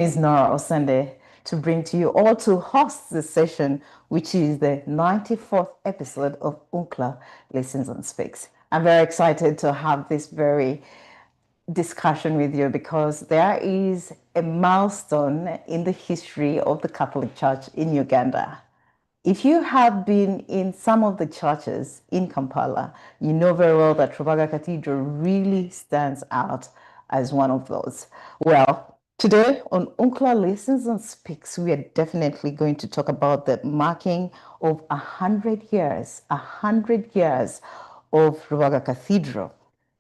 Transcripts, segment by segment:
Is Nora Osende to bring to you all to host this session, which is the 94th episode of UNCLA Listens and Speaks. I'm very excited to have this very discussion with you because there is a milestone in the history of the Catholic Church in Uganda. If you have been in some of the churches in Kampala, you know very well that Lubaga Cathedral really stands out as one of those. Well, today on UNCLA Listens and Speaks, we are definitely going to talk about the marking of 100 years of Lubaga Cathedral.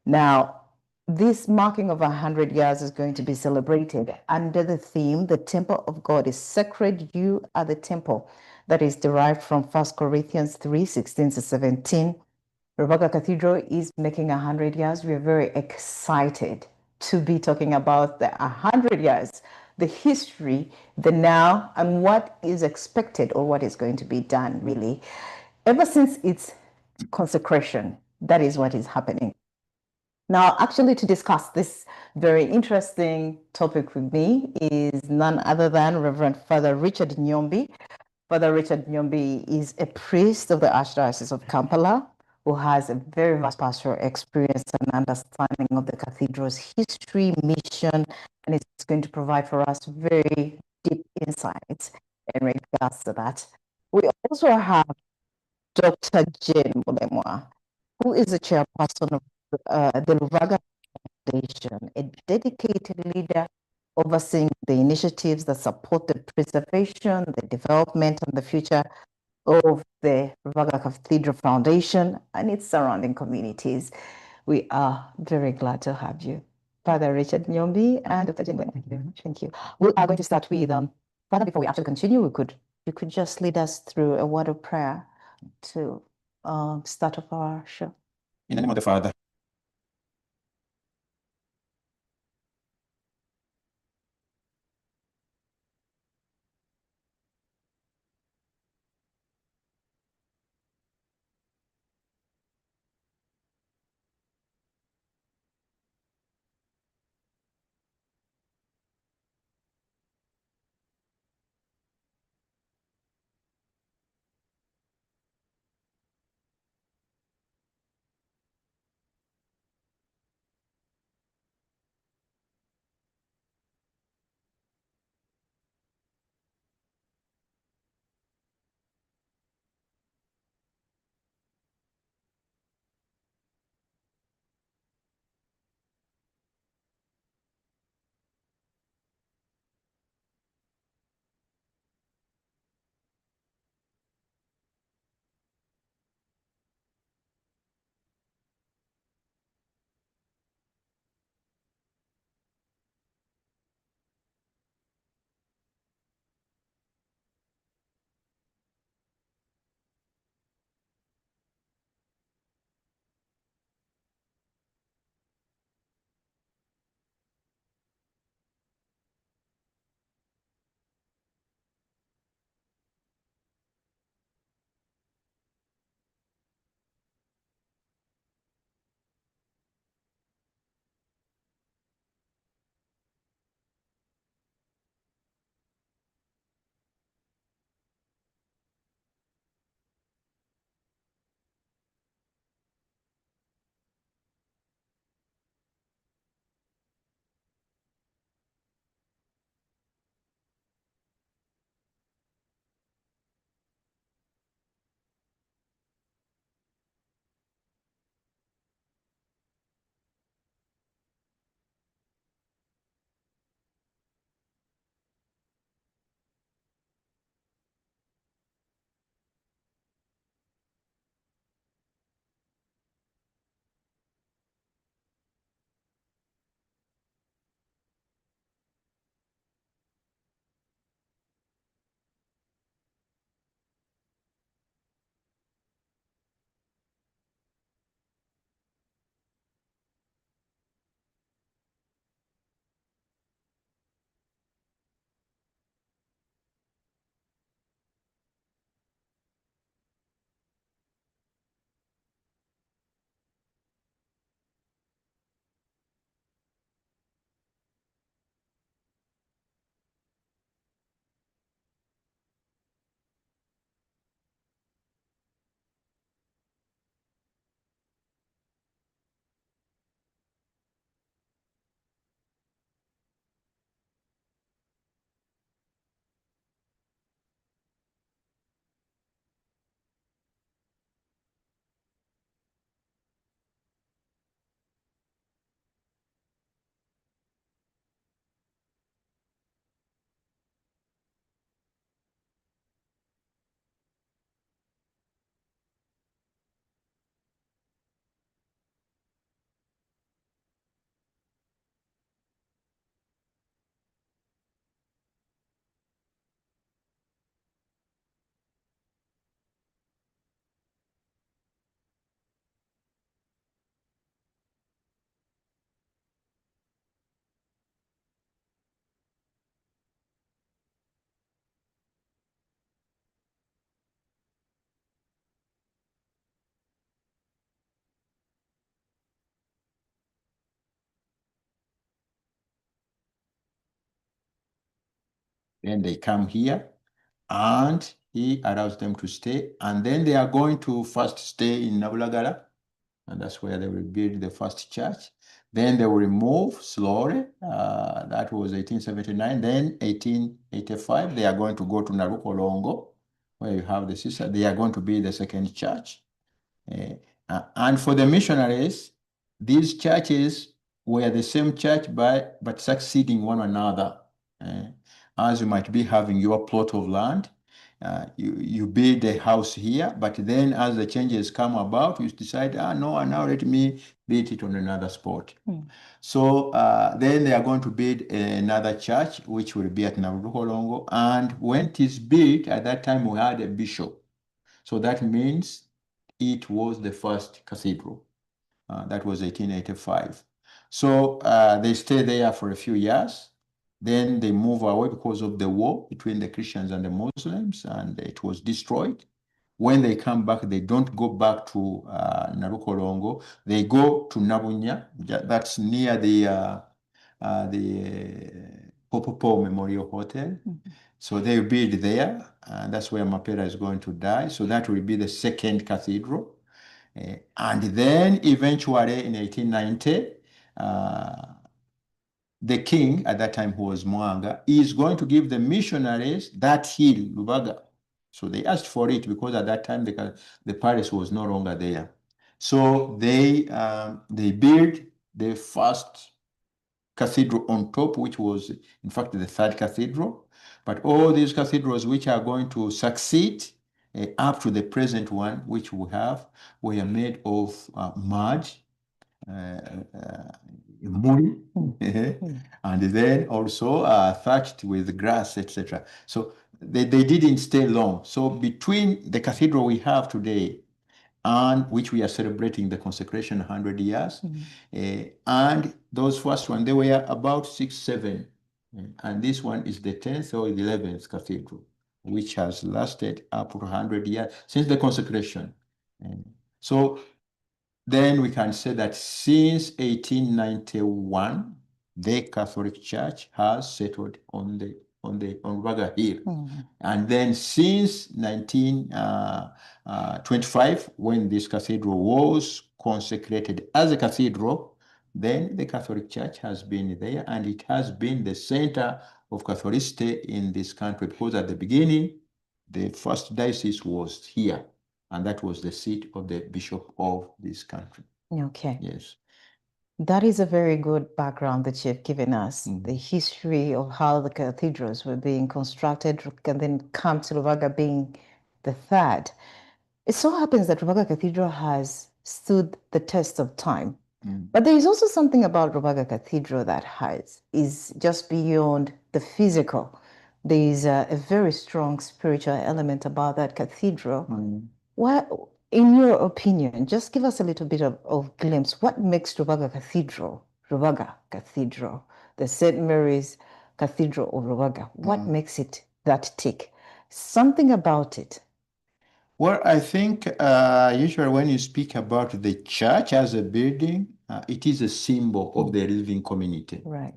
Now, this marking of 100 years is going to be celebrated under the theme, The Temple of God is Sacred, You Are the Temple. That is derived from 1 Corinthians 3:16-17. Lubaga Cathedral is making 100 years. We are very excited to be talking about the 100 years, the history, the now, and what is expected or what is going to be done, really. Ever since its consecration, that is what is happening. Now, actually, to discuss this very interesting topic with me is none other than Reverend Father Richard Nyombi. Father Richard Nyombi is a priest of the Archdiocese of Kampala who has a very vast pastoral experience and understanding of the cathedral's history, mission, and is going to provide for us very deep insights in regards to that. We also have Dr. Jane Mulemwa, who is the chairperson of the Lubaga Foundation, a dedicated leader overseeing the initiatives that support the preservation, the development, and the future of the Lubaga Cathedral Foundation and its surrounding communities. We are very glad to have you, Father Richard Nyombi and Dr. Jane. Thank you very much. Thank you. We are going to start with Father. Before we actually continue, you could just lead us through a word of prayer to start off our show. In the name of the Father, Then they come here and he allows them to stay. And then they are going to first stay in Nabulagala, and that's where they will build the first church. Then they will move slowly. That was 1879. Then 1885, they are going to go to Narukolongo, where you have the sister. They are going to build the second church. And for the missionaries, these churches were the same church but succeeding one another. As you might be having your plot of land, you build a house here, but then as the changes come about, you decide, no, now let me build it on another spot. So then they are going to build another church, which will be at Narukolongo. And when it is built, at that time we had a bishop. So that means it was the first cathedral. That was 1885. So they stay there for a few years. Then they move away because of the war between the Christians and the Muslims, and it was destroyed. When they come back, they don't go back to Narukolongo. They go to Nabunya. That's near the Popopo Memorial Hotel. So they build there, and that's where Mapera is going to die. So that will be the second cathedral. And then eventually in 1890, the king at that time, who was Mwanga, is going to give the missionaries that hill, Lubaga. So they asked for it because at that time the palace was no longer there. So they built the first cathedral on top, which was in fact the third cathedral. But all these cathedrals which are going to succeed up to the present one, which we have, were made of mud, wood, and then also thatched with grass, etc. So they didn't stay long. So between the cathedral we have today and which we are celebrating the consecration 100 years. And those first one, they were about 6, 7. And this one is the 10th or the 11th cathedral, which has lasted up to 100 years since the consecration. So then we can say that since 1891, the Catholic Church has settled on Lubaga Hill. And then since 1925, when this cathedral was consecrated as a cathedral, then the Catholic Church has been there, and it has been the center of Catholicity in this country, because at the beginning, the first diocese was here, and that was the seat of the bishop of this country. Okay. Yes. That is a very good background that you've given us, the history of how the cathedrals were being constructed and then come to Lubaga being the third. It so happens that Lubaga Cathedral has stood the test of time. But there is also something about Lubaga Cathedral that is just beyond the physical. There is a very strong spiritual element about that cathedral. Well, in your opinion, just give us a little bit of glimpse. What makes Lubaga Cathedral, the St. Mary's Cathedral of Lubaga, what makes it that tick? Something about it. Well, I think usually when you speak about the church as a building, it is a symbol of the living community, Right.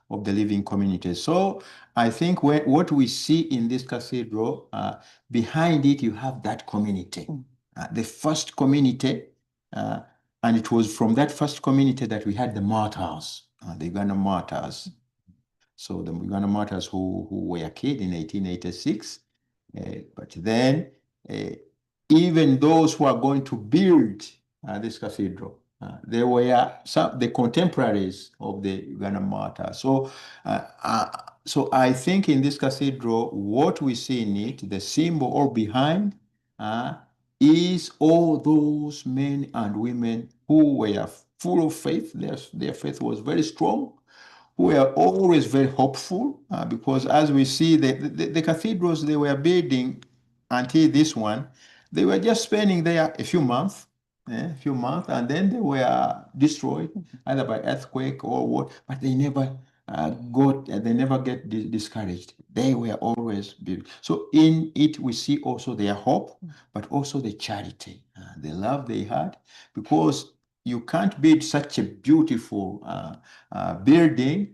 of the living community. So I think what we see in this cathedral, behind it, you have that community, the first community, and it was from that first community that we had the martyrs, the Uganda martyrs. So the Uganda martyrs who were killed in 1886, but then even those who are going to build this cathedral, they were the contemporaries of the Uganda martyrs. So, so I think in this cathedral, what we see in it, the symbol all behind, is all those men and women who were full of faith. Their faith was very strong, who were always very hopeful, because as we see the cathedrals they were building until this one, they were just spending there a few months, and then they were destroyed either by earthquake or what, but they never get discouraged. They were always built. So in it we see also their hope, but also the charity, the love they had, because you can't build such a beautiful building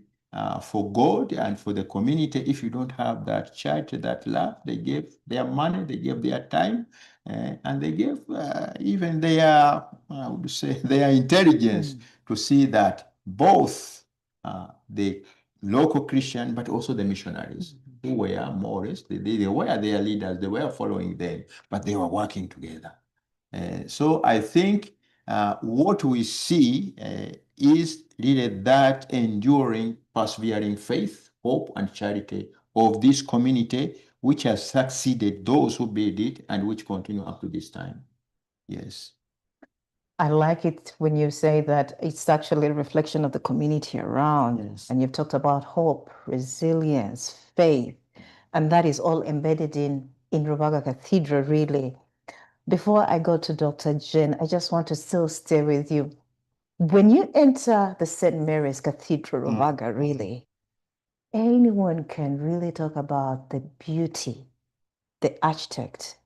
for God and for the community. If you don't have that charity, that love, they gave their money, they gave their time, and they gave even their, I would say, their intelligence to see that both the local Christian, but also the missionaries who were Moors, they were their leaders, they were following them, but they were working together. So I think what we see is really that enduring, persevering faith, hope, and charity of this community, which has succeeded those who built it and which continue up to this time. Yes. I like it when you say that it's actually a reflection of the community around. Yes. And you've talked about hope, resilience, faith, and that is all embedded in Lubaga Cathedral, really. Before I go to Dr. Jen, I just want to still stay with you. When you enter the St. Mary's Cathedral, Lubaga, really, anyone can really talk about the beauty, the architect,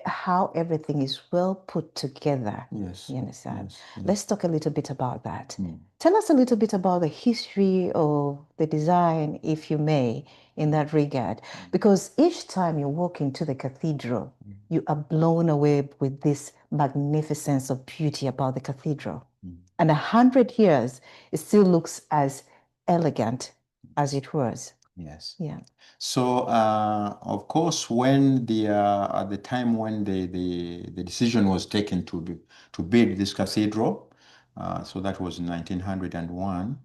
how everything is well put together. Yes. You understand? Yes. Yes. Let's talk a little bit about that. Tell us a little bit about the history of the design, if you may, in that regard. Because each time you walk into the cathedral, you are blown away with this magnificence of beauty about the cathedral. And 100 years, it still looks as elegant as it was. Yes. Yeah. So, of course, when at the time when the decision was taken to build this cathedral, so that was in 1901,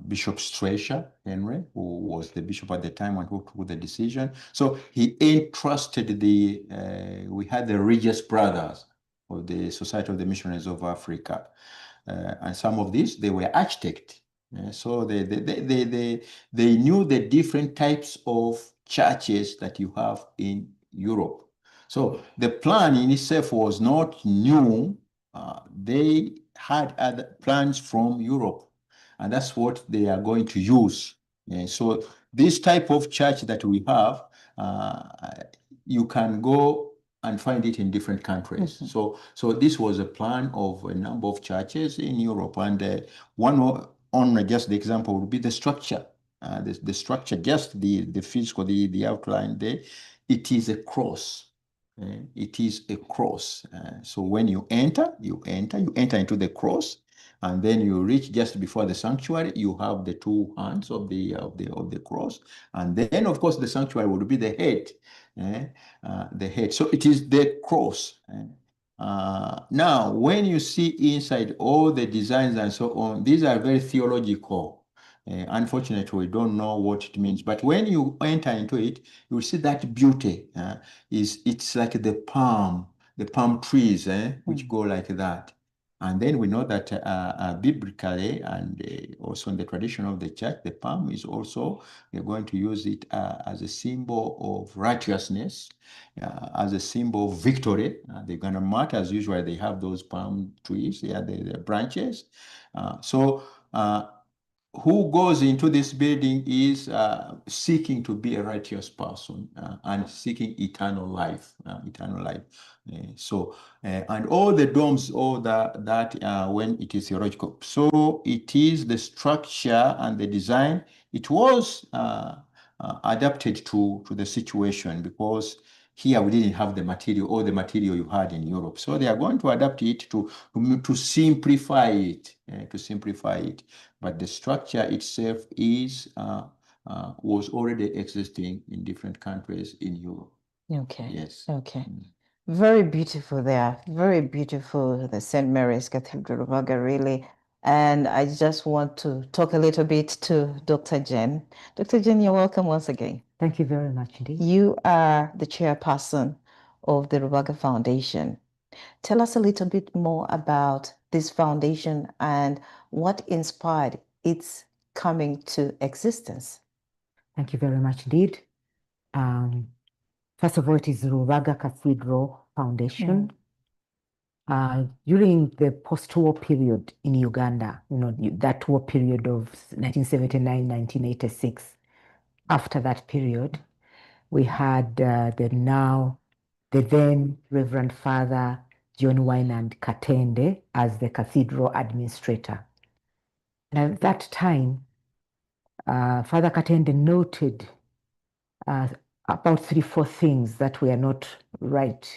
Bishop Strasher Henry, who was the bishop at the time and who took the decision. So he entrusted we had the Regis brothers of the Society of the Missionaries of Africa, and some of these they were architects. So they knew the different types of churches that you have in Europe. So the plan in itself was not new. They had other plans from Europe, and that's what they are going to use. So this type of church that we have, you can go and find it in different countries. So this was a plan of a number of churches in Europe, and one on just the example would be the structure. The structure, just the physical, the outline there, it is a cross. It is a cross. So when you enter into the cross, and then you reach just before the sanctuary. You have the two hands of the cross, and then of course the sanctuary would be the head. The head. So it is the cross. Now, when you see inside all the designs and so on, these are very theological. Unfortunately, we don't know what it means. But when you enter into it, you will see that beauty. It's like the palm trees, which go like that. And then we know that biblically and also in the tradition of the church, the palm is also, we're going to use it as a symbol of righteousness, as a symbol of victory. The Uganda martyrs, usually they have those palm trees, the branches. So who goes into this building is seeking to be a righteous person and seeking eternal life. And all the domes, all that when it is theological. So it is the structure and the design. It was adapted to the situation, because here we didn't have the material, all the material you had in Europe. So they are going to adapt it to simplify it, But the structure itself was already existing in different countries in Europe. Okay. Yes. Okay. Very beautiful there. Very beautiful, the St. Mary's Cathedral, Lubaga, really. And I just want to talk a little bit to Dr. Jen. Dr. Jen, you're welcome once again. Thank you very much indeed. You are the chairperson of the Lubaga Foundation. Tell us a little bit more about this foundation and what inspired its coming to existence. Thank you very much indeed. First of all, it is the Lubaga Cathedral Foundation. During the post-war period in Uganda, that war period of 1979, 1986, after that period, we had the then Reverend Father John Wynand Katende as the cathedral administrator. And at that time, Father Katende noted about 3-4 things that were not right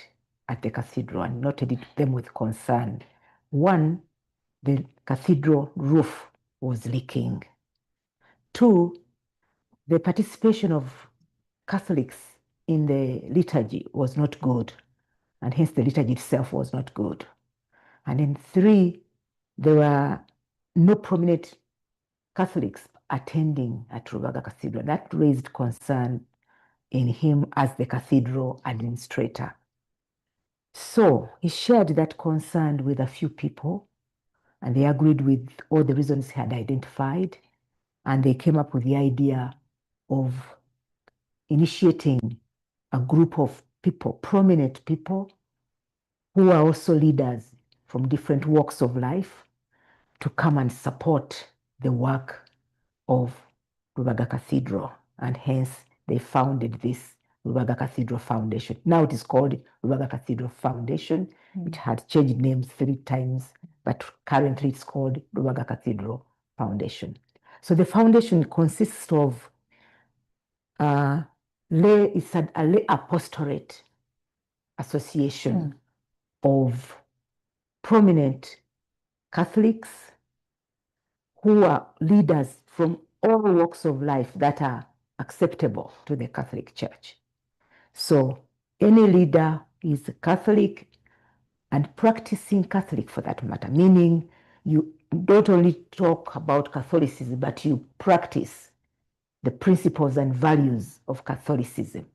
at the cathedral and noted them with concern. One, the cathedral roof was leaking. 2, the participation of Catholics in the liturgy was not good, and hence the liturgy itself was not good. And then 3, there were no prominent Catholics attending at Lubaga Cathedral. That raised concern in him as the cathedral administrator. So he shared that concern with a few people, and they agreed with all the reasons he had identified, and they came up with the idea of initiating a group of people, prominent people, who are also leaders from different walks of life, to come and support the work of Lubaga Cathedral. And hence they founded this Lubaga Cathedral Foundation. Now it is called Lubaga Cathedral Foundation. It had changed names 3 times, but currently it's called Lubaga Cathedral Foundation. So the foundation consists of a lay apostolate association of prominent Catholics who are leaders from all walks of life that are acceptable to the Catholic Church. So any leader is a Catholic and practicing Catholic for that matter, meaning you don't only talk about Catholicism, but you practice the principles and values of Catholicism.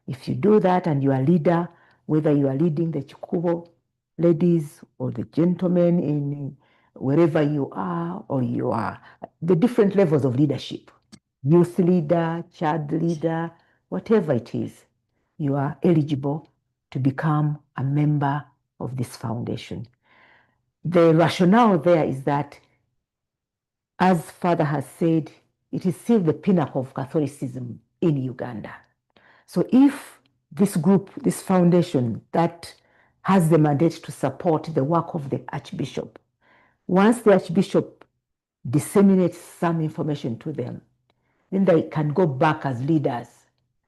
If you do that and you are a leader, whether you are leading the Chikubo ladies or the gentlemen in wherever you are, or you are the different levels of leadership, youth leader, child leader, whatever it is, you are eligible to become a member of this foundation. The rationale there is that, as Father has said, it is still the pinnacle of Catholicism in Uganda. So if this group, this foundation that has the mandate to support the work of the Archbishop, once the Archbishop disseminates some information to them, then they can go back as leaders,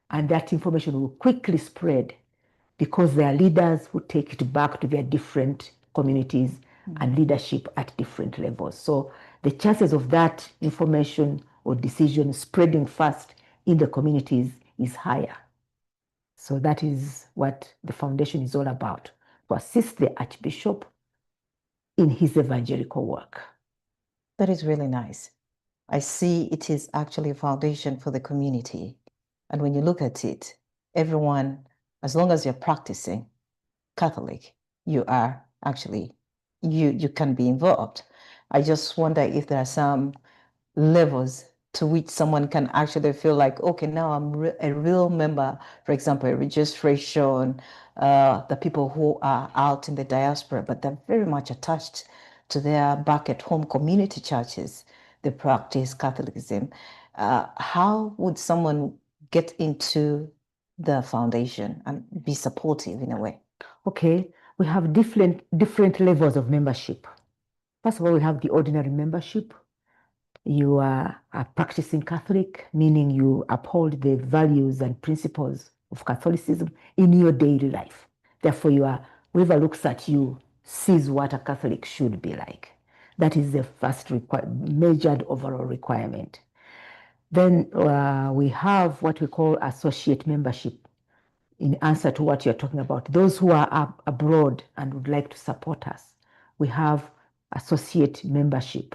and that information will quickly spread because there are leaders who take it back to their different communities and leadership at different levels. So the chances of that information or decision spreading fast in the communities is higher. So that is what the foundation is all about, to assist the Archbishop in his evangelical work. That is really nice. I see it is actually a foundation for the community. And when you look at it, everyone, as long as you're practicing Catholic, you are actually, you can be involved. I just wonder if there are some levels to which someone can actually feel like, okay, now I'm a real member, for example, a registration, the people who are out in the diaspora, but they're very much attached to their back at home community churches. They practice Catholicism. How would someone get into the foundation and be supportive in a way? Okay, we have different levels of membership. First of all, we have the ordinary membership. You are a practicing Catholic, meaning you uphold the values and principles of Catholicism in your daily life. Therefore, whoever looks at you sees what a Catholic should be like. That is the first measured overall requirement. Then we have what we call associate membership, in answer to what you're talking about. Those who are abroad and would like to support us, we have associate membership.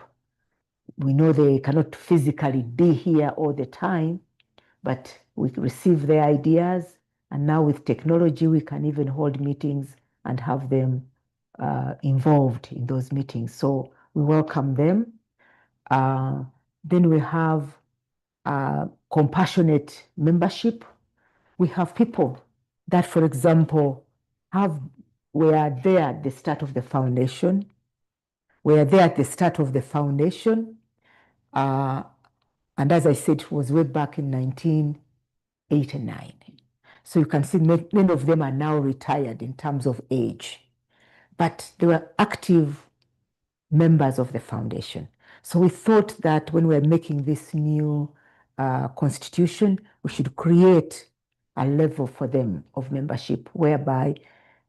We know they cannot physically be here all the time, but we receive their ideas. And now with technology, we can even hold meetings and have them involved in those meetings. So we welcome them. Then we have compassionate membership. We have people that, for example, were there at the start of the foundation. And as I said, it was way back in 1989. So you can see many of them are now retired in terms of age, but they were active members of the foundation. So we thought that when we're making this new constitution, we should create a level for them of membership whereby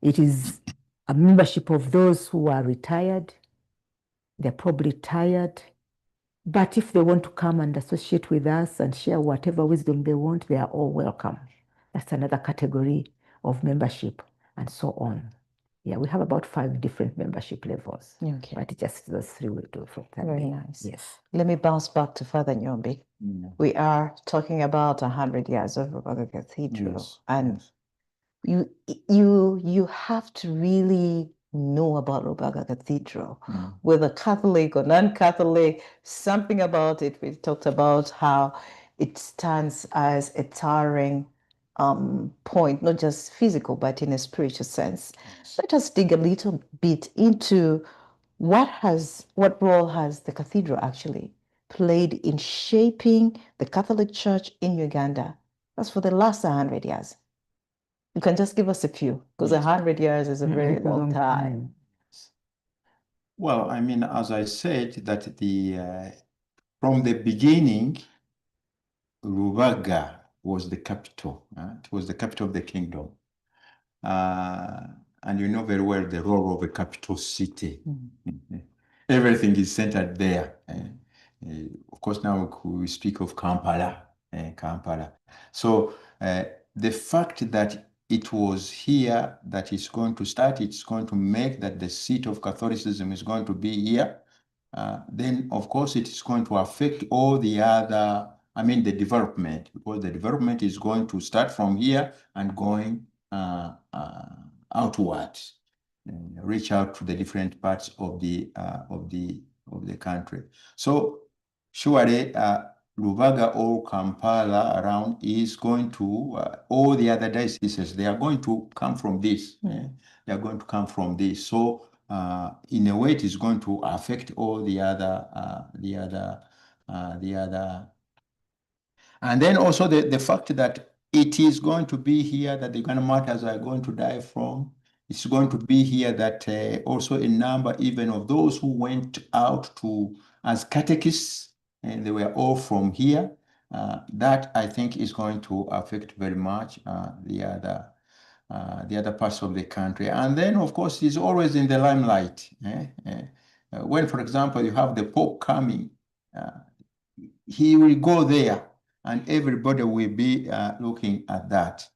it is a membership of those who are retired. They're probably tired, but if they want to come and associate with us and share whatever wisdom they want, they are all welcome. That's another category of membership, and so on. Yeah, we have about 5 different membership levels. Okay. But just those 3 will do for that Very day. nice. Yes. Let me bounce back to Father Nyombi. We are talking about 100 years of Lubaga Cathedral, Yes, and yes. you have to really know about Lubaga Cathedral, whether Catholic or non-Catholic, something about it. We talked about how it stands as a towering point, not just physical, but in a spiritual sense. Let us dig a little bit into what role has the cathedral actually played in shaping the Catholic Church in Uganda? That's for the last 100 years. You can just give us a few, because 100 years is a very It's a long long time. time. Well, I mean, as I said, that from the beginning, Lubaga was the capital. It was the capital of the kingdom. And you know very well the role of a capital city. Everything is centered there. Of course, now we speak of Kampala. Kampala. So the fact that it was here that it's going to start, it's going to make that the seat of Catholicism is going to be here. Then, of course, it is going to affect all the other, I mean, the development, because the development is going to start from here and going outwards, reach out to the different parts of the country. So surely Lubaga or Kampala around is going to all the other dioceses. They are going to come from this. They are going to come from this. So in a way, it is going to affect all the other. And then also the fact that it is going to be here that the Uganda martyrs are going to die from. It's going to be here that also a number even of those who went out as catechists, and they were all from here. That I think is going to affect very much the other parts of the country. And then, of course, he's always in the limelight. When, for example, you have the Pope coming, he will go there and everybody will be looking at that.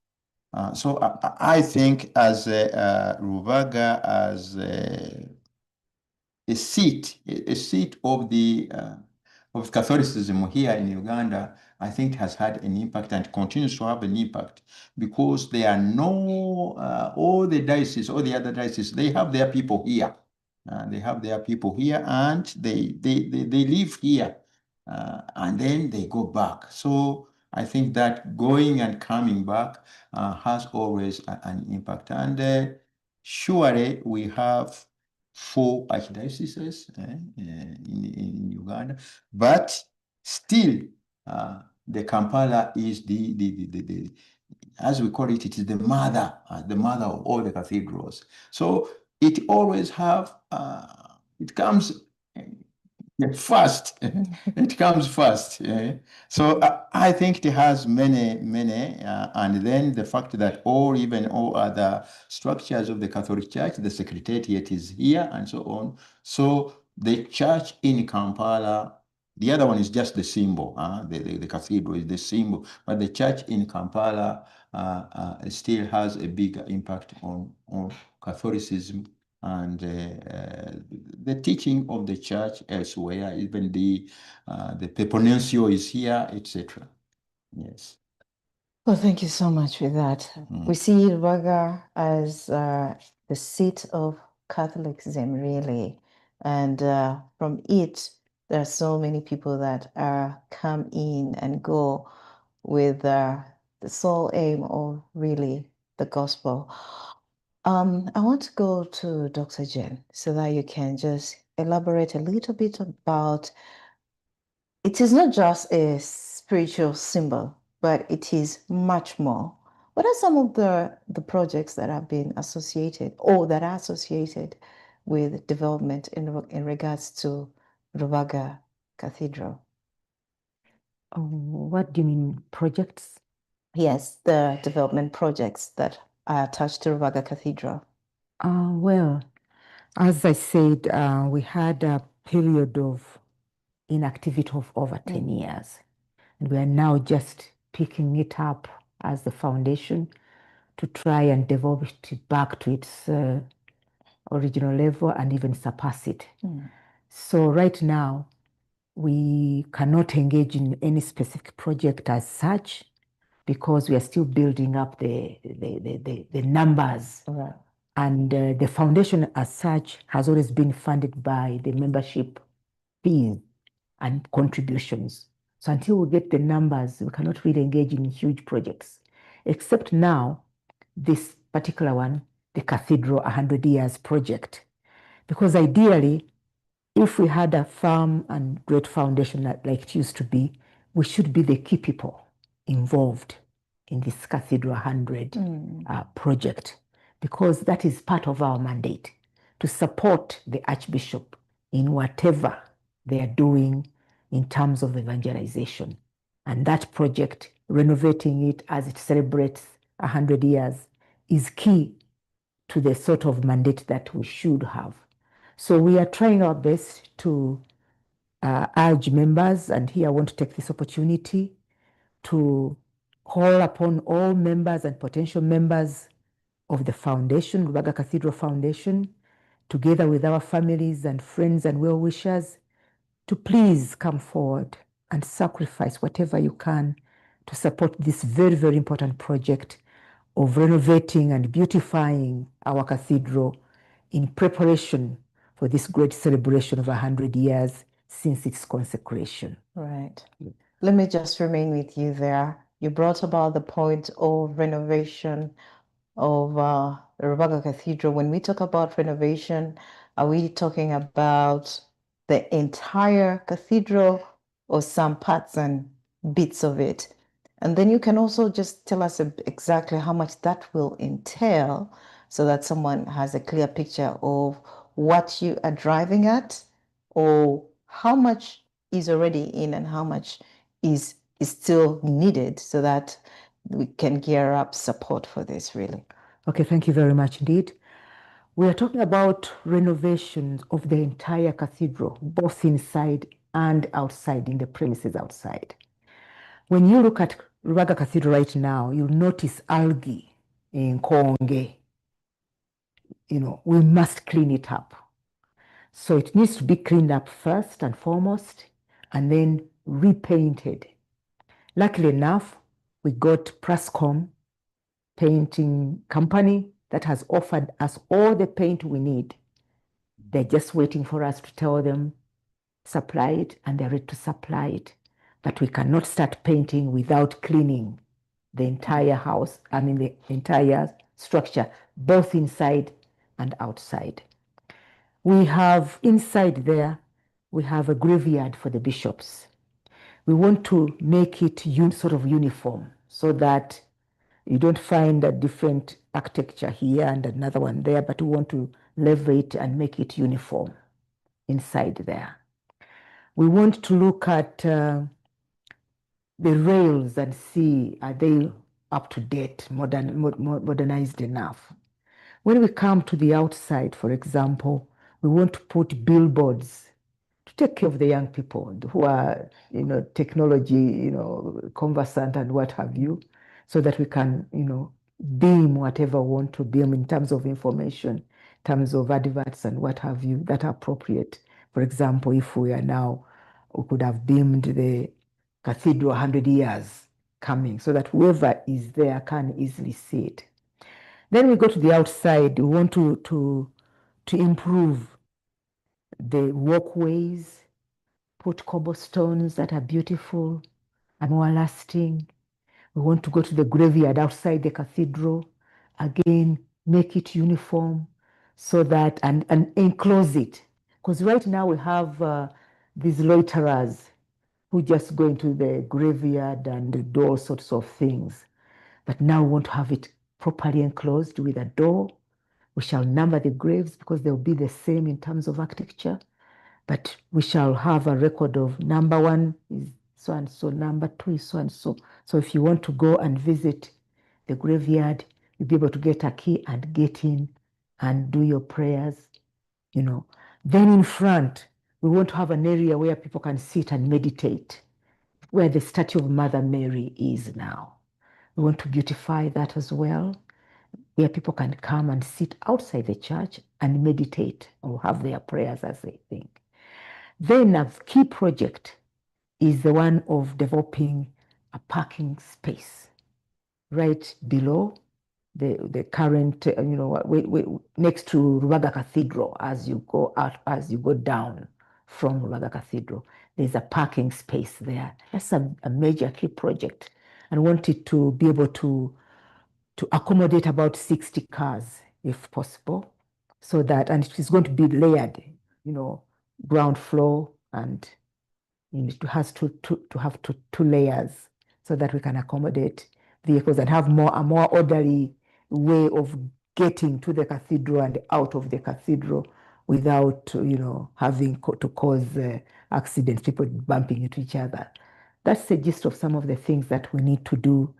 So I think as Lubaga, as a seat of Catholicism here in Uganda, I think has had an impact and continues to have an impact because there are all the dioceses, all the other dioceses, they have their people here. They have their people here and they live here and then they go back. So I think that going and coming back has always an impact. And surely we have 4 archdioceses in Uganda, but still the Kampala is the as we call it, it is the mother of all the cathedrals. So it always it comes first. It comes first. So I think it has many, and then the fact that even all other structures of the Catholic Church, the Secretariat is here and so on. So the church in Kampala, the other one is just the symbol. The cathedral is the symbol, but the church in Kampala still has a bigger impact on Catholicism and the teaching of the church elsewhere, even the Peponencio is here, etc. Yes. Well, thank you so much for that. We see Lubaga as the seat of Catholicism, really. And from it, there are so many people that come in and go with the sole aim of really the gospel. I want to go to Dr. Jen so that you can just elaborate a little bit about it is not just a spiritual symbol, but it is much more. What are some of the projects that have been associated or that are associated with development in regards to Lubaga Cathedral? What do you mean, projects? Yes, the development projects that are attached to Lubaga Cathedral. Well, as I said, we had a period of inactivity of over 10 years. And we are now just picking it up as the foundation to try and develop it back to its original level and even surpass it. So right now, we cannot engage in any specific project as such because we are still building up the numbers. Right. And the foundation as such has always been funded by the membership fees and contributions. So until we get the numbers, we cannot really engage in huge projects. Except now, this particular one, the Cathedral 100 Years project. Because ideally, if we had a firm and great foundation like it used to be, we should be the key people involved in this Cathedral 100 project, because that is part of our mandate to support the Archbishop in whatever they are doing in terms of evangelization. And that project, renovating it as it celebrates 100 years, is key to the sort of mandate that we should have. So we are trying our best to urge members, and here I want to take this opportunity to call upon all members and potential members of the foundation, Lubaga Cathedral Foundation, together with our families and friends and well-wishers, to please come forward and sacrifice whatever you can to support this very, very important project of renovating and beautifying our cathedral in preparation for this great celebration of 100 years since its consecration. Right. Let me just remain with you there. You brought about the point of renovation of the Lubaga Cathedral. When we talk about renovation, are we talking about the entire cathedral or some parts and bits of it? And then you can also just tell us exactly how much that will entail so that someone has a clear picture of what you are driving at, or how much is already in and how much is still needed, so that we can gear up support for this, really. Okay, thank you very much indeed. We are talking about renovations of the entire cathedral, both inside and outside, in the premises outside. When you look at Lubaga Cathedral right now, you'll notice algae in Konge. We must clean it up. So it needs to be cleaned up first and foremost, and then repainted. Luckily enough, we got Prascom painting company that has offered us all the paint we need. They're just waiting for us to tell them, supply it, and they're ready to supply it. But we cannot start painting without cleaning the entire house, the entire structure, both inside and outside. We have inside there, we have a graveyard for the bishops. We want to make it sort of uniform so that you don't find a different architecture here and another one there, but we want to level it and make it uniform inside there. We want to look at the rails and see, are they up to date, modernized enough? When we come to the outside, for example, we want to put billboards to take care of the young people who are, technology, conversant and what have you, so that we can, beam whatever we want to beam in terms of information, in terms of adverts and what have you, that are appropriate. For example, if we could have beamed the Cathedral 100 years coming, so that whoever is there can easily see it. Then we go to the outside. We want to improve the walkways, put cobblestones that are beautiful and more lasting. We want to go to the graveyard outside the cathedral, again, make it uniform so that, and enclose it. Because right now we have these loiterers who just go into the graveyard and do all sorts of things. But now we want to have it properly enclosed with a door. We shall number the graves because they'll be the same in terms of architecture. But we shall have a record of number 1 is so and so, number 2 is so and so. So if you want to go and visit the graveyard, you'll be able to get a key and get in and do your prayers, you know. Then in front, we want to have an area where people can sit and meditate, where the statue of Mother Mary is now. We want to beautify that as well, where people can come and sit outside the church and meditate or have their prayers as they think. Then a key project is the one of developing a parking space right below the current, next to Lubaga Cathedral. As you go out, as you go down from Lubaga Cathedral, there's a parking space there. That's a major key project, and want it to be able to accommodate about 60 cars if possible, so that, and it is going to be layered, ground floor, and it has to have two layers, so that we can accommodate vehicles and have a more orderly way of getting to the cathedral and out of the cathedral without having to cause accidents, people bumping into each other. That's the gist of some of the things that we need to do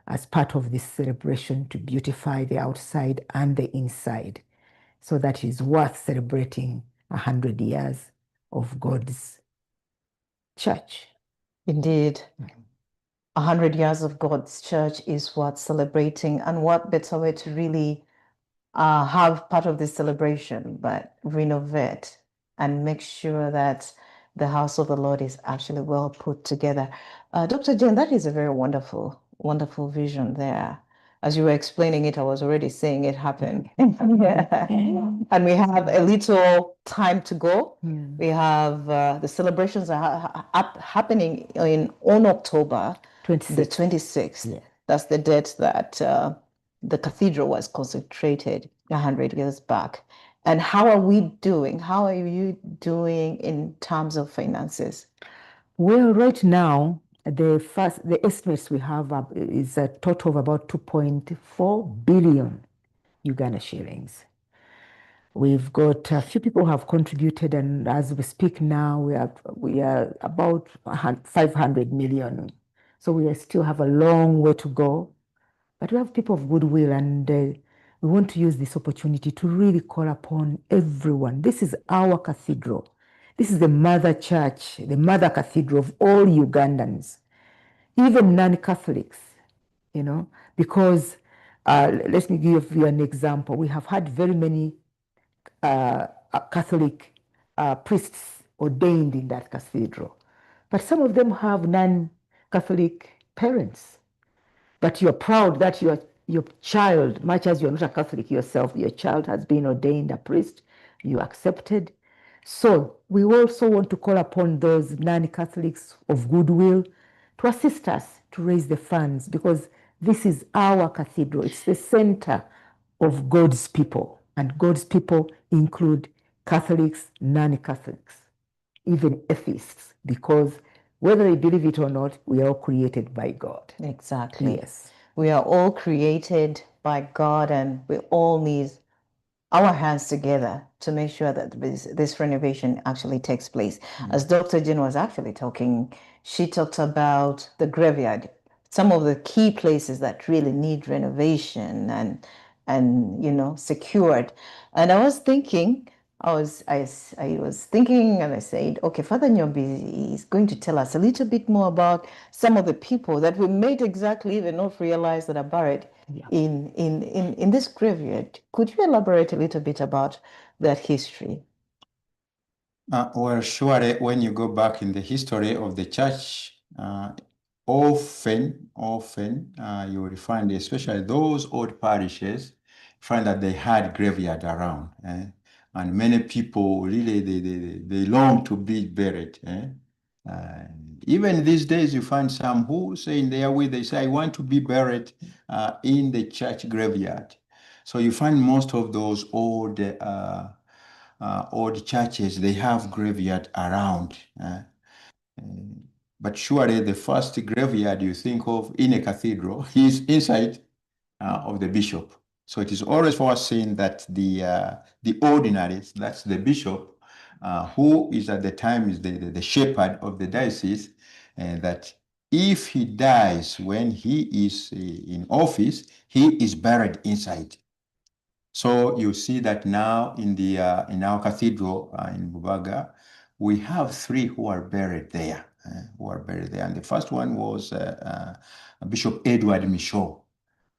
as part of this celebration to beautify the outside and the inside, so that it is worth celebrating 100 years of God's church. Indeed. 100 years of God's church is worth celebrating, and what better way to really have part of this celebration but renovate and make sure that the house of the Lord is actually well put together. Dr. Jane, that is a very wonderful, wonderful vision there. As you were explaining it, I was already seeing it happen. Yeah. And we have a little time to go. We have the celebrations are happening on October 26th. the 26th. Yeah. That's the date that the cathedral was consecrated 100 years back. And how are we doing? How are you doing in terms of finances? Well, right now, the estimates we have is a total of about 2.4 billion Uganda shillings. We've got a few people who have contributed, and as we speak now, we are about 500 million. So we still have a long way to go, but we have people of goodwill, and we want to use this opportunity to really call upon everyone. This is our cathedral. This is the mother church, the mother cathedral of all Ugandans, even non-Catholics, because let me give you an example. We have had very many Catholic priests ordained in that cathedral, but some of them have non-Catholic parents. But you're proud that your child, much as you're not a Catholic yourself, your child has been ordained a priest, you accepted. So we also want to call upon those non-Catholics of goodwill to assist us to raise the funds, because this is our cathedral. It's the center of God's people, and God's people include Catholics, non-Catholics, even atheists, because whether they believe it or not, we are all created by God. Exactly. Yes. We are all created by God, and we all need our hands together to make sure that this renovation actually takes place. As Dr. Jane was actually talking, she talked about the graveyard, some of the key places that really need renovation and secured. And I was thinking, I was thinking, and I said, okay, Father Nyombi is going to tell us a little bit more about some of the people that we might exactly even not realize that are buried in this graveyard. Could you elaborate a little bit about that history? Well, surely when you go back in the history of the church, often you will find, especially those old parishes, find that they had graveyard around, and many people really they long to be buried. Even these days, you find some who say in their will, they say, I want to be buried in the church graveyard. So you find most of those old churches, they have graveyard around. But surely the first graveyard you think of in a cathedral is inside of the bishop. So it is always for us saying that the ordinaries, that's the bishop, who is at the time is the shepherd of the diocese, that if he dies when he is in office, he is buried inside. So you see that now in our cathedral in Lubaga, we have 3 who are buried there, And the first one was Bishop Edward Michaud.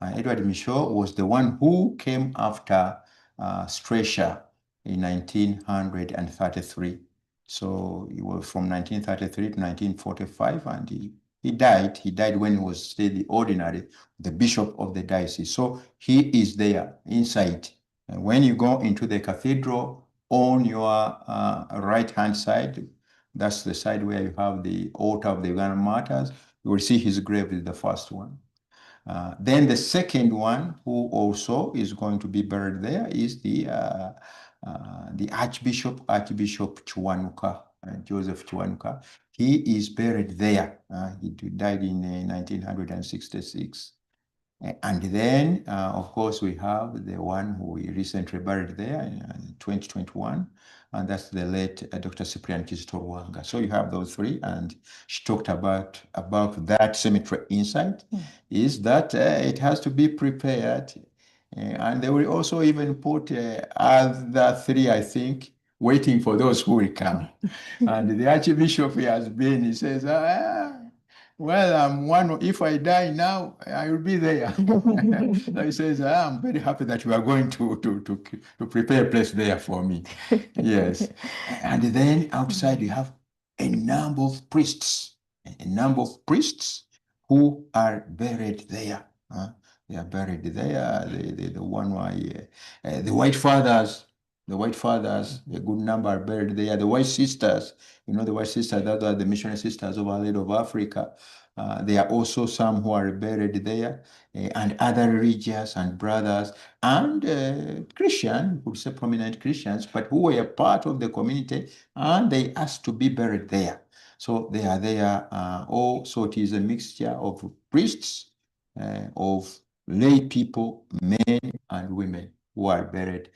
Edward Michaud was the one who came after Stresha in 1933. So he was from 1933 to 1945, and he died. He died when he was still the ordinary, the bishop of the diocese. So he is there inside. And when you go into the cathedral, on your right-hand side, that's the side where you have the altar of the Ugandan martyrs, you will see his grave is the first one. Then the second one, who also is going to be buried there, is the Archbishop Chiwanuka, Joseph Chiwanuka. He is buried there. He died in 1966. And then, of course, we have the one who we recently buried there in 2021, and that's the late Dr. Cyprian Kizito Ruwanga. So you have those 3, and she talked about that cemetery inside, is that it has to be prepared, and they will also even put other 3, I think, waiting for those who will come. And the Archbishop he says, well, I'm one. If I die now, I will be there. So he says, I'm very happy that you are going to prepare a place there for me. Yes. And then outside you have a number of priests, who are buried there. They are buried there. The one why the white fathers. A good number are buried there. The white sisters, the white sisters, that are the missionary sisters of Our Lady of Africa. There are also some who are buried there, and other religious and brothers and Christian, would say prominent Christians, but who were part of the community, and they asked to be buried there. So they are there. So it is a mixture of priests, of lay people, men and women, who are buried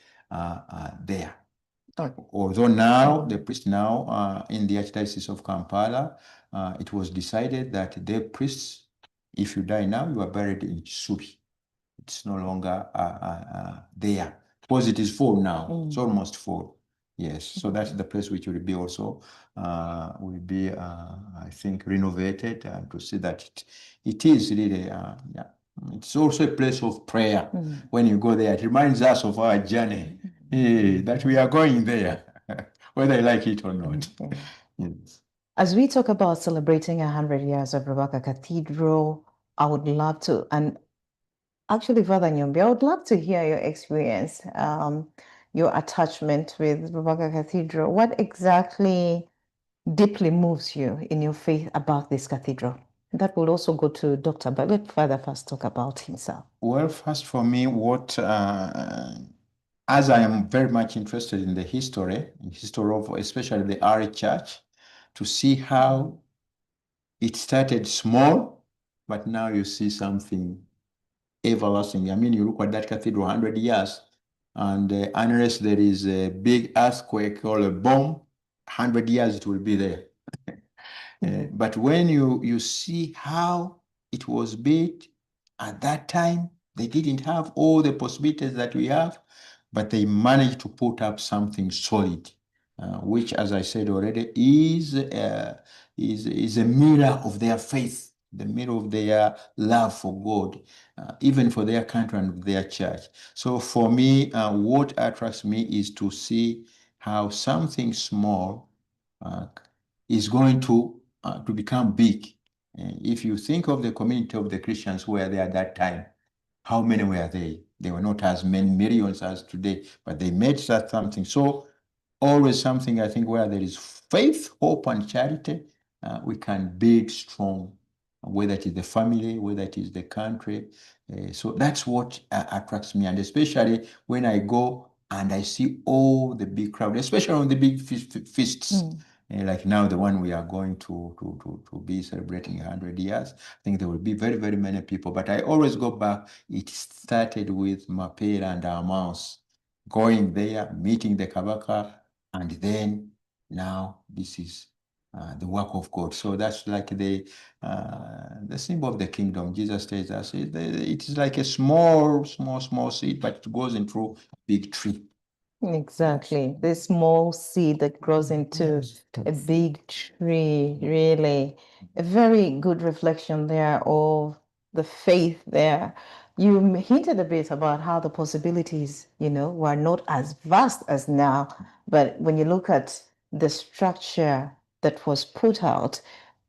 there. Okay. Although now, the priest now in the Archdiocese of Kampala, it was decided that the priests, if you die now, you are buried in Chisubi. It's no longer there, because it is full now. It's almost full. Yes, so that's the place which will be also, I think, renovated, and to see that it is really, yeah. It's also a place of prayer. When you go there, it reminds us of our journey, that we are going there, whether you like it or not. Yes. As we talk about celebrating 100 years of Lubaga Cathedral, I would love to, and actually, Father Nyombi, I would love to hear your experience, your attachment with Lubaga Cathedral. What exactly deeply moves you in your faith about this cathedral? That will also go to Dr. But let Father first talk about himself. Well, first for me, as I am very much interested in the history of especially the early church, to see how it started small, but now you see something everlasting. I mean, you look at that cathedral 100 years, and unless there is a big earthquake or a bomb, 100 years it will be there. But when you see how it was built at that time, they didn't have all the possibilities that we have, but they managed to put up something solid, which, as I said already, is a mirror of their faith, the mirror of their love for God, even for their country and their church. So for me, what attracts me is to see how something small is going to become big. If you think of the community of the Christians who were there at that time, how many were they? They were not as many millions as today, but they made that something. So always something, I think, where there is faith, hope, and charity, we can build strong, whether it is the family, whether it is the country. So that's what attracts me, and especially when I go and I see all the big crowd, especially on the big feasts. Like now, the one we are going to be celebrating 100 years. I think there will be very, very many people. But I always go back. It started with Mapera and our mouse going there, meeting the Kabaka, and then now this is the work of God. So that's like the symbol of the kingdom. Jesus tells us it is like a small seed, but it goes into a big tree. Exactly. This small seed that grows into a big tree, really. A very good reflection there of the faith there. You hinted a bit about how the possibilities, were not as vast as now. But when you look at the structure that was put out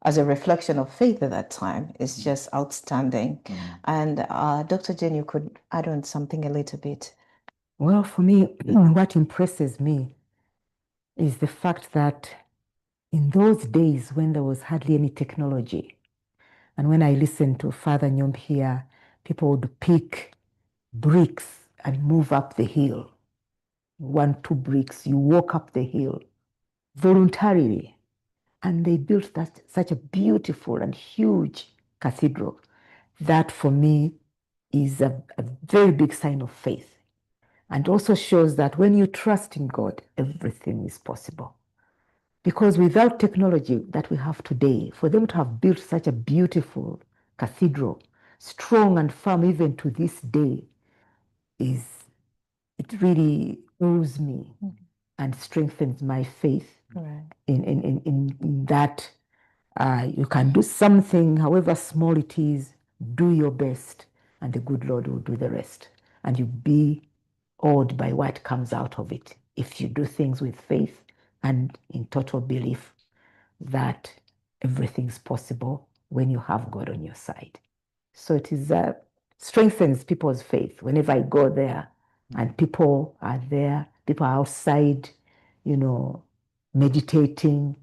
as a reflection of faith at that time, it's just outstanding. And Dr. Jane, you could add on something a little bit. Well, for me, what impresses me is the fact that in those days when there was hardly any technology, and when I listened to Father Nyombi here, people would pick bricks and move up the hill. 1, 2 bricks, you walk up the hill voluntarily. And they built such a beautiful and huge cathedral. That for me is a very big sign of faith. And also shows that when you trust in God, everything is possible. Because without technology that we have today, for them to have built such a beautiful cathedral, strong and firm even to this day, it really moves me and strengthens my faith in that you can do something, however small it is, do your best, and the good Lord will do the rest. And you be awed by what comes out of it if you do things with faith and in total belief that everything's possible when you have God on your side. So it is strengthens people's faith whenever I go there and people are there, people are outside, meditating.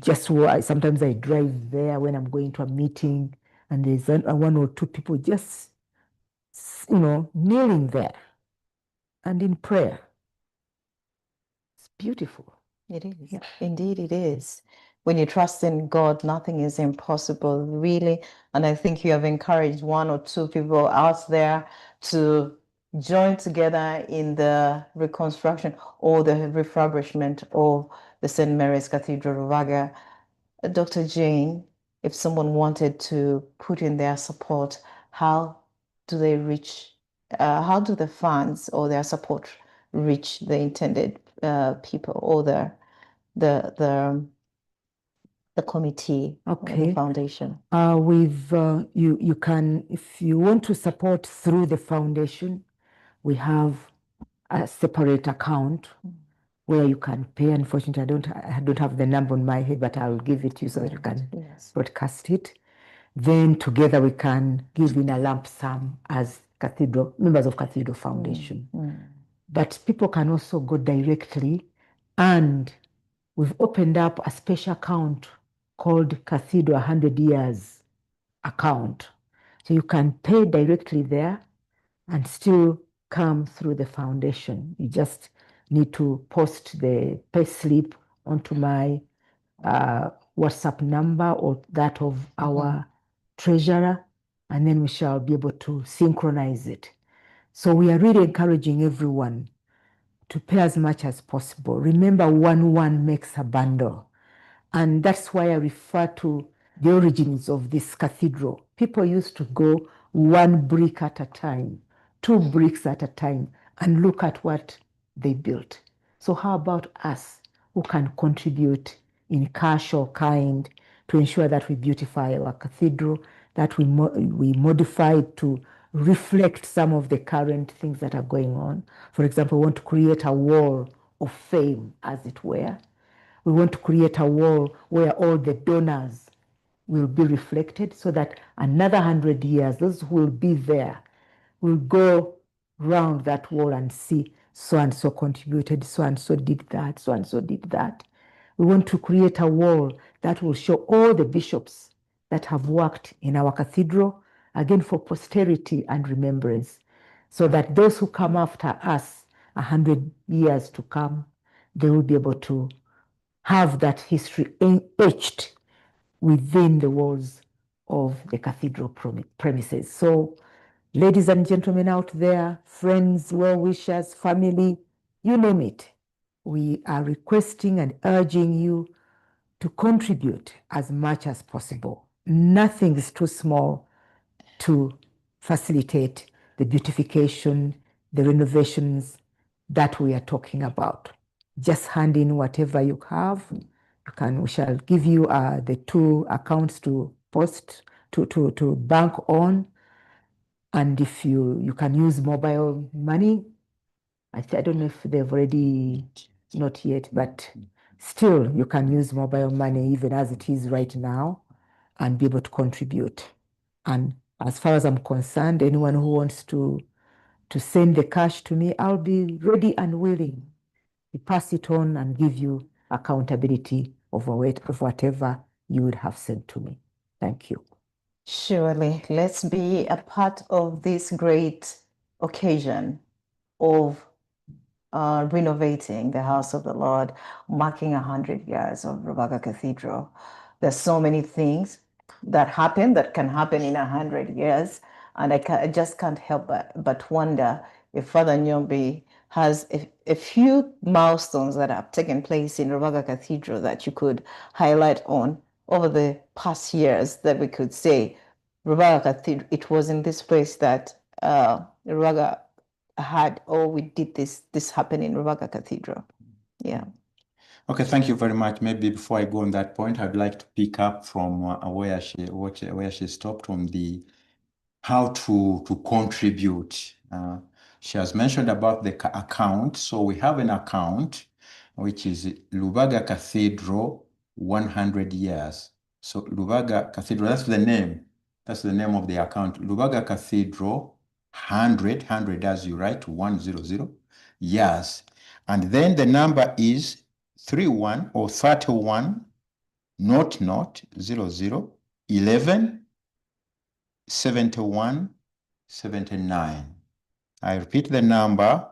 Sometimes I drive there when I'm going to a meeting and there's 1 or 2 people just, kneeling there and in prayer. It's beautiful. It is. Yeah. Indeed, it is. When you trust in God, nothing is impossible, really. And I think you have encouraged 1 or 2 people out there to join together in the reconstruction or the refurbishment of the St. Mary's Cathedral, Lubaga. Dr. Jane, if someone wanted to put in their support, how do they reach, how do the funds or their support reach the intended people or the committee or the foundation? You can, if you want to support through the foundation, we have a separate account where you can pay. Unfortunately, I don't have the number on my head, but I'll give it to you so that you can broadcast it. Then together we can give in a lump sum as members of Cathedral Foundation. But people can also go directly, and we've opened up a special account called Cathedral 100 Years account. So you can pay directly there and still come through the foundation. You just need to post the pay slip onto my WhatsApp number or that of our treasurer, and then we shall be able to synchronize it. So we are really encouraging everyone to pay as much as possible. Remember, 1 makes a bundle. And that's why I refer to the origins of this cathedral. People used to go 1 brick at a time, 2 bricks at a time, and look at what they built. So how about us who can contribute in cash or kind to ensure that we beautify our cathedral, that we modify it to reflect some of the current things that are going on. For example, we want to create a wall of fame, as it were. We want to create a wall where all the donors will be reflected so that another 100 years, those who will be there will go round that wall and see so and so contributed, so and so did that, so and so did that. We want to create a wall that will show all the bishops that have worked in our cathedral, again for posterity and remembrance, so that those who come after us 100 years to come, they will be able to have that history etched within the walls of the cathedral premises. So, ladies and gentlemen out there, friends, well-wishers, family, you name it, we are requesting and urging you to contribute as much as possible. Nothing is too small to facilitate the beautification, the renovations that we are talking about. Just hand in whatever you have. We shall give you the 2 accounts to bank on. And if you can use mobile money, I don't know if they've already, not yet, but still you can use mobile money even as it is right now and be able to contribute. And as far as I'm concerned, anyone who wants to send the cash to me, I'll be ready and willing to pass it on and give you accountability of whatever you would have sent to me. Thank you. Surely, let's be a part of this great occasion of renovating the house of the Lord, marking 100 years of Lubaga Cathedral. There's so many things that can happen in 100 years. And I just can't help but wonder if Father Nyombi has a few milestones that have taken place in Lubaga Cathedral that you could highlight on over the past years that we could say, Lubaga Cathedral, it was in this place that Lubaga we did this happen in Lubaga Cathedral. Yeah. Okay, thank you very much. Maybe before I go on that point, I'd like to pick up from where she stopped on the how to contribute. She has mentioned about the account. So we have an account, which is Lubaga Cathedral 100 years. So Lubaga Cathedral, that's the name. That's the name of the account. Lubaga Cathedral 100 as you write, 100 years. And then the number is 31 or 31 00 11 71 79. I repeat the number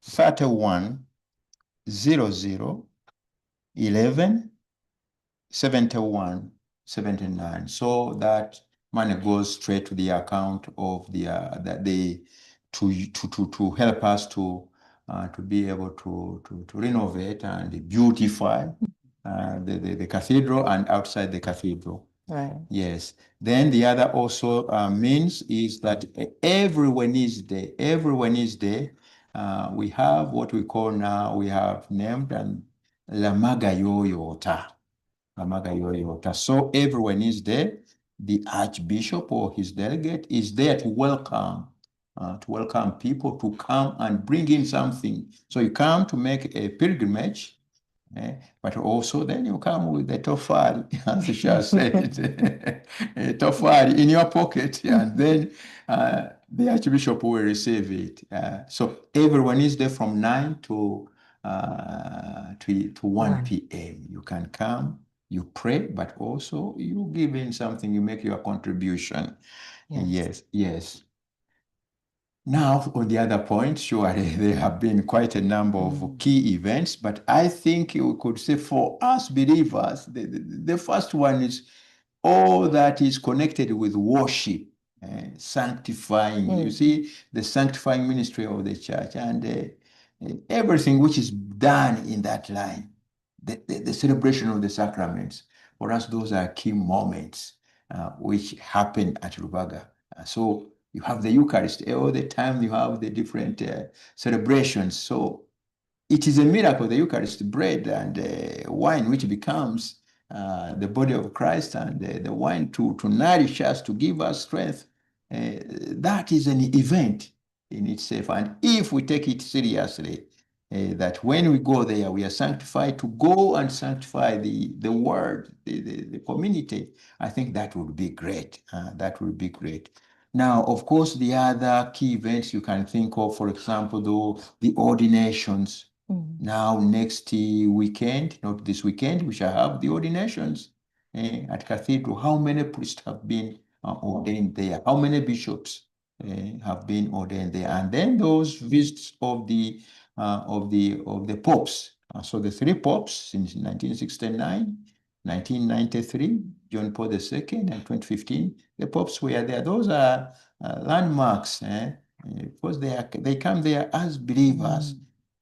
31 00 11 71 79. So that money goes straight to the account of to help us to be able to renovate and beautify the cathedral and outside the cathedral. Right. Yes. Then the other also means is that everyone is there. Everyone is there. We have what we call now, we have named and Lamaga Yoyota. Lamaga Yoyota. So everyone is there. The Archbishop or his delegate is there to welcome people to come and bring in something. So you come to make a pilgrimage. But also then you come with the tofari, as Isha said, a tofari in your pocket, and then the Archbishop will receive it. So everyone is there from 9 to 1 p.m. You can come, you pray, but also you give in something, you make your contribution. Yes. Now, on the other point, surely there have been quite a number of key events, but I think you could say for us believers, the first one is all that is connected with worship, sanctifying. You see, the sanctifying ministry of the church and everything which is done in that line, the celebration of the sacraments. For us, those are key moments which happen at Lubaga. So you have the Eucharist all the time. You have the different celebrations. So it is a miracle, the Eucharist, bread and wine, which becomes the body of Christ, and the wine to nourish us, to give us strength. That is an event in itself. And if we take it seriously, that when we go there, we are sanctified to go and sanctify the word, the community, I think that would be great. That would be great. Now, of course, the other key events you can think of, for example, the ordinations. Now, next weekend, not this weekend, we shall have the ordinations at Cathedral. How many priests have been ordained there? How many bishops have been ordained there? And then those visits of the popes. So the 3 popes since 1969, 1993, John Paul II, and 2015, the popes were there. Those are landmarks, because they come there as believers.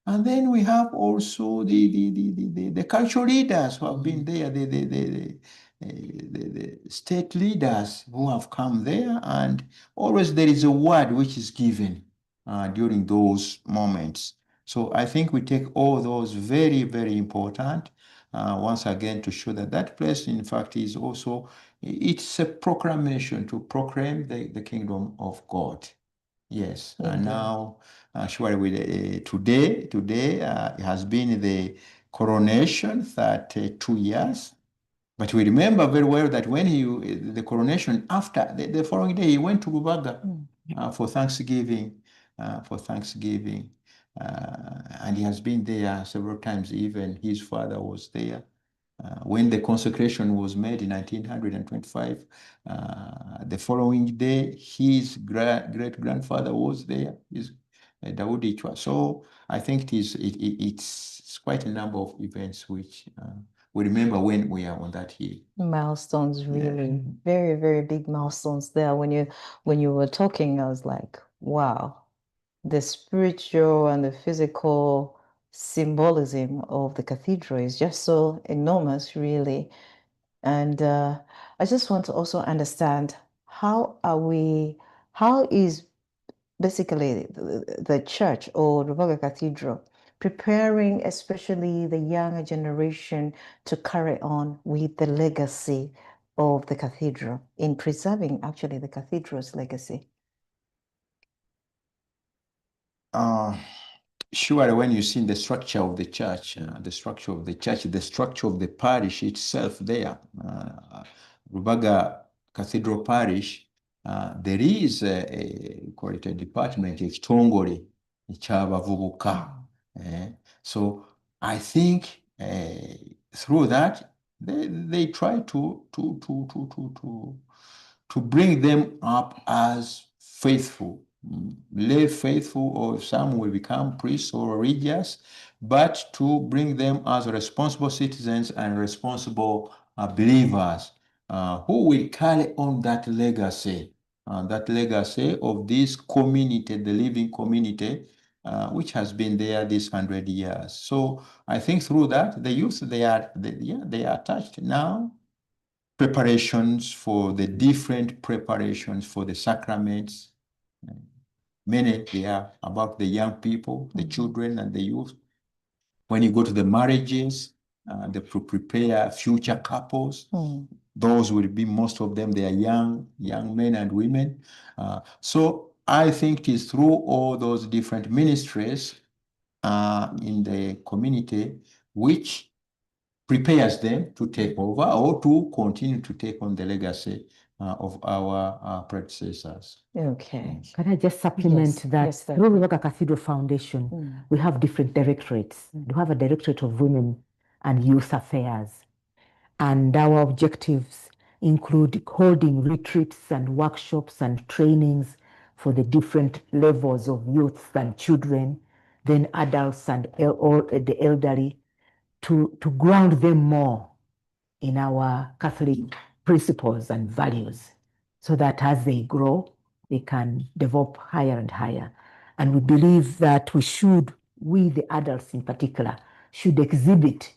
And then we have also the cultural leaders who have been there, the state leaders who have come there, and always there is a word which is given during those moments. So I think we take all those very, very important once again to show that that place, in fact, is also, it's a proclamation to proclaim the kingdom of God. Yes, and Indeed. now surely with today it has been the coronation 32 years. But we remember very well that when the coronation, after the following day, he went to Lubaga for Thanksgiving, and he has been there several times. Even his father was there. When the consecration was made in 1925, the following day, his great-grandfather was there, his Daudi Chwa. So I think it's quite a number of events which we remember when we are on that hill. Milestones, really, very, very big milestones there. When you were talking, I was like, wow, the spiritual and the physical symbolism of the cathedral is just so enormous, really. And I just want to also understand how is basically the church or Lubaga Cathedral preparing especially the younger generation to carry on with the legacy of the cathedral in preserving actually the cathedral's legacy? Surely when you see the structure of the church, the structure of the parish itself there, Lubaga Cathedral Parish, there is call it a department, ekitongole eky'abavubuka. So I think through that they try to bring them up as faithful, lay faithful, or some will become priests or religious, but to bring them as responsible citizens and responsible believers who will carry on that legacy of this community, the living community, which has been there this 100 years. So I think through that, the youth, they are attached now. Preparations for the different preparations for the sacraments. Many they are about the young people, the children and the youth. When you go to the marriages, they prepare future couples. Those will be, most of them, they are young men and women. So I think it is through all those different ministries in the community which prepares them to take over or to continue to take on the legacy of our predecessors. Okay. Can I just supplement Yes, that? yes, Through Lubaga Cathedral Foundation, we have different directorates. We have a directorate of women and youth affairs. And our objectives include holding retreats and workshops and trainings for the different levels of youth and children, then adults and the elderly, to ground them more in our Catholic principles and values, so that as they grow, they can develop higher and higher. And we believe that we the adults in particular, should exhibit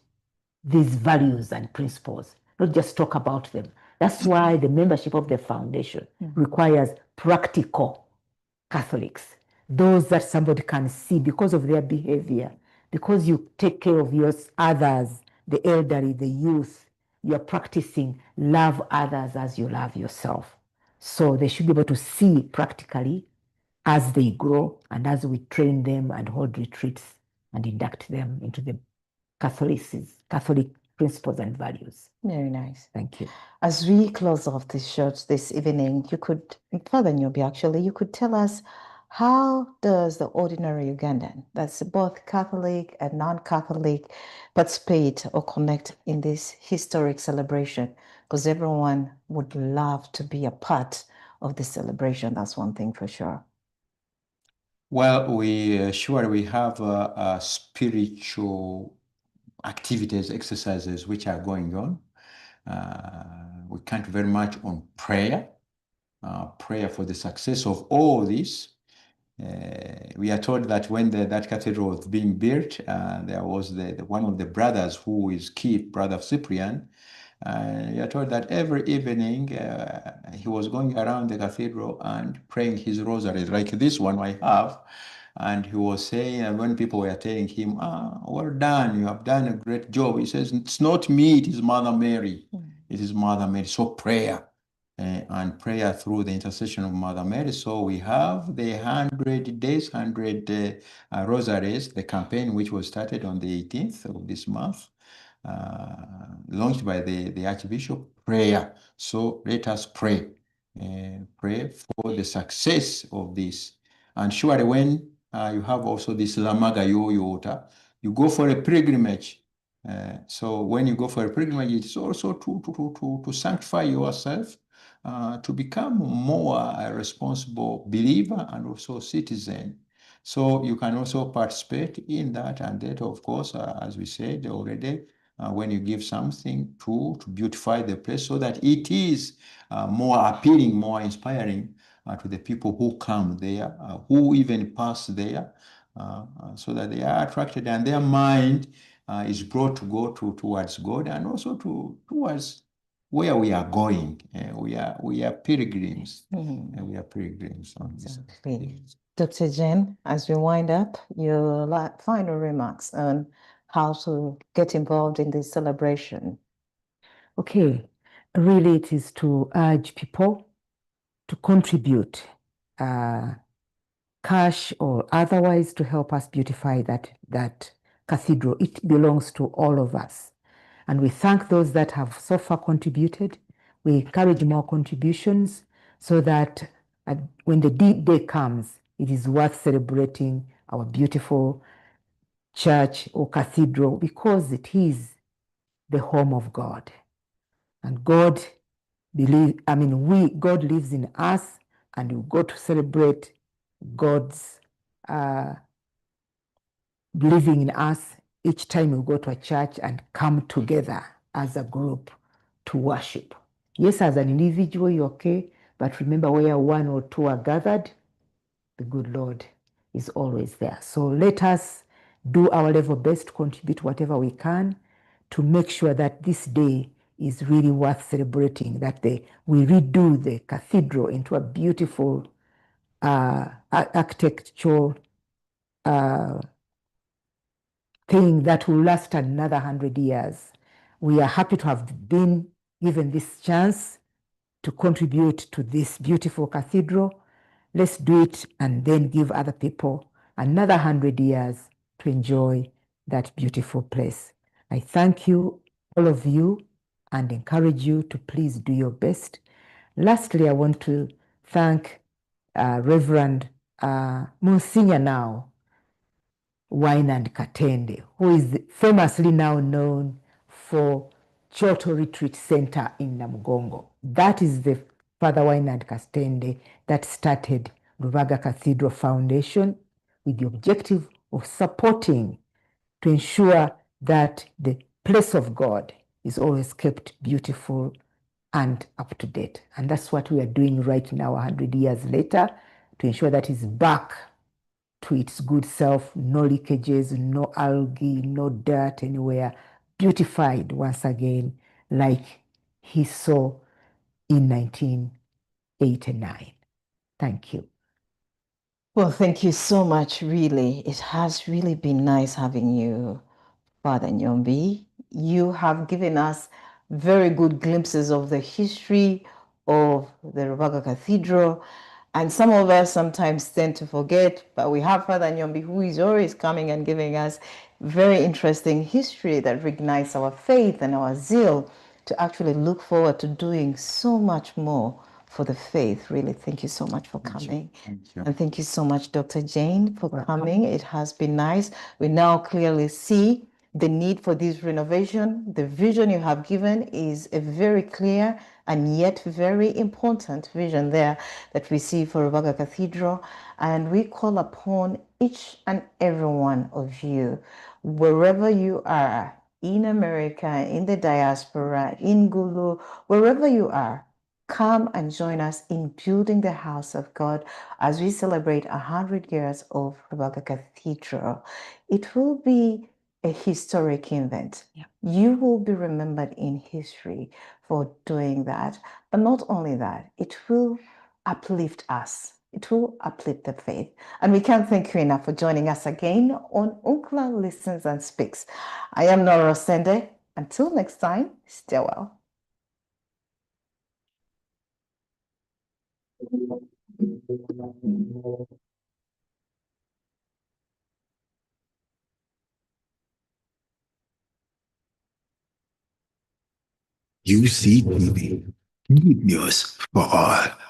these values and principles, not just talk about them. That's why the membership of the foundation requires practical Catholics, those that somebody can see because of their behavior, because you take care of others, the elderly, the youth, you're practicing love others as you love yourself. So they should be able to see practically as they grow and as we train them and hold retreats and induct them into the Catholic principles and values. Very nice. Thank you. As we close off this church this evening, Father Nyombi, actually, you could tell us, how does the ordinary Ugandan, that's both Catholic and non-Catholic, participate or connect in this historic celebration? Because everyone would love to be a part of this celebration. That's one thing for sure. Well, we have spiritual activities, exercises which are going on. We count very much on prayer for the success of all this. We are told that when that cathedral was being built, there was one of the brothers who is killed, Brother Cyprian. We are told that every evening he was going around the cathedral and praying his rosary, like this one I have. And he was saying, and when people were telling him, well done, you have done a great job, he says, it's not me, it is Mother Mary. It is Mother Mary. So prayer. And prayer through the intercession of Mother Mary. So we have the 100 days, 100 rosaries, the campaign which was started on the 18th of this month, launched by the Archbishop. Prayer. So let us pray. Pray for the success of this. And surely when you have also this Lamaga Yoyota, you go for a pilgrimage. So when you go for a pilgrimage, it's also to sanctify yourself, to become more a responsible believer and also citizen. So you can also participate in that, and that, of course, as we said already, when you give something to beautify the place so that it is more appealing, more inspiring to the people who come there, who even pass there, so that they are attracted and their mind is brought to go towards God and also towards where we are going. We are pilgrims. We are pilgrims on this. Exactly. Dr. Jen, as we wind up, your final remarks on how to get involved in this celebration. Okay, really it is to urge people to contribute cash or otherwise to help us beautify that cathedral. It belongs to all of us. And we thank those that have so far contributed. We encourage more contributions so that when the day comes, it is worth celebrating our beautiful church or cathedral because it is the home of God. And God lives in us, and we go to celebrate God's living in us each time we go to a church and come together as a group to worship. Yes, as an individual, you're okay, but remember where one or two are gathered, the good Lord is always there. So let us do our level best to contribute whatever we can to make sure that this day is really worth celebrating, that we redo the cathedral into a beautiful architectural thing that will last another 100 years. We are happy to have been given this chance to contribute to this beautiful cathedral. Let's do it and then give other people another 100 years to enjoy that beautiful place. I thank you, all of you, and encourage you to please do your best. Lastly, I want to thank Reverend Monsignor now, Wynand Katende, who is famously now known for Choto Retreat Center in Namugongo. That is the Father Wynand Katende that started Lubaga Cathedral Foundation with the objective of supporting to ensure that the place of God is always kept beautiful and up to date. And that's what we are doing right now, 100 years later, to ensure that it's back to its good self, no leakages, no algae, no dirt anywhere, beautified once again like he saw in 1989. Thank you. Well, thank you so much, really. It has really been nice having you, Father Nyombi. You have given us very good glimpses of the history of the Lubaga Cathedral. And some of us sometimes tend to forget, but we have Father Nyombi who is always coming and giving us very interesting history that ignites our faith and our zeal to actually look forward to doing so much more for the faith. Really, thank you so much for coming. Thank you. And thank you so much, Dr. Jane, for coming. It has been nice. We now clearly see the need for this renovation. The vision you have given is a very clear and yet very important vision there that we see for Lubaga Cathedral. And we call upon each and every one of you, wherever you are, in America, in the diaspora, in Gulu, wherever you are, Come and join us in building the house of God as we celebrate 100 years of Lubaga Cathedral. It will be a historic event. Yeah. You will be remembered in history for doing that. But not only that, it will uplift us. It will uplift the faith. And we can't thank you enough for joining us again on UNCCLA Listens and Speaks. I am Nora Sende. Until next time, stay well. UCTV, good news for all.